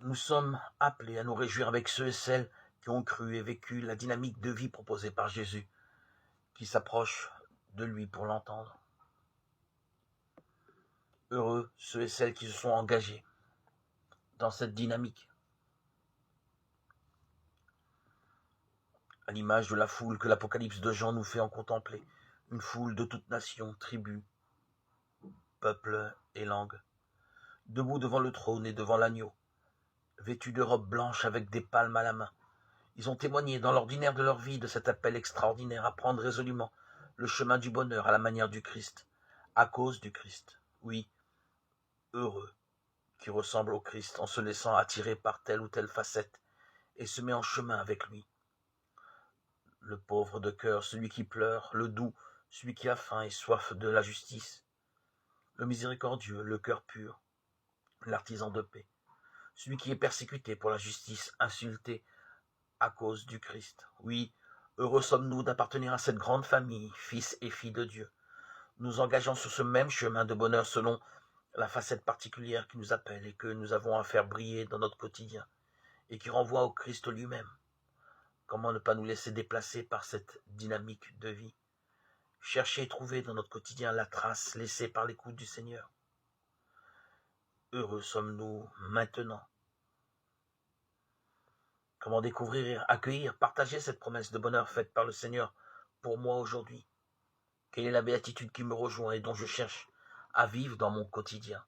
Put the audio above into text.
Nous sommes appelés à nous réjouir avec ceux et celles qui ont cru et vécu la dynamique de vie proposée par Jésus, qui s'approchent de lui pour l'entendre. Heureux ceux et celles qui se sont engagés dans cette dynamique, à l'image de la foule que l'Apocalypse de Jean nous fait en contempler, une foule de toutes nations, tribus, peuples et langues, debout devant le trône et devant l'agneau, vêtus de robes blanches avec des palmes à la main. Ils ont témoigné dans l'ordinaire de leur vie de cet appel extraordinaire à prendre résolument le chemin du bonheur à la manière du Christ, à cause du Christ. Oui, heureux qui ressemble au Christ en se laissant attirer par telle ou telle facette et se met en chemin avec lui. Le pauvre de cœur, celui qui pleure, le doux, celui qui a faim et soif de la justice, le miséricordieux, le cœur pur, l'artisan de paix, celui qui est persécuté pour la justice, insulté à cause du Christ. Oui, heureux sommes-nous d'appartenir à cette grande famille, fils et filles de Dieu, nous engageant sur ce même chemin de bonheur selon la facette particulière qui nous appelle et que nous avons à faire briller dans notre quotidien et qui renvoie au Christ lui-même. Comment ne pas nous laisser déplacer par cette dynamique de vie? Chercher et trouver dans notre quotidien la trace laissée par l'écoute du Seigneur. Heureux sommes-nous maintenant. Comment découvrir, accueillir, partager cette promesse de bonheur faite par le Seigneur pour moi aujourd'hui? Quelle est la béatitude qui me rejoint et dont je cherche à vivre dans mon quotidien?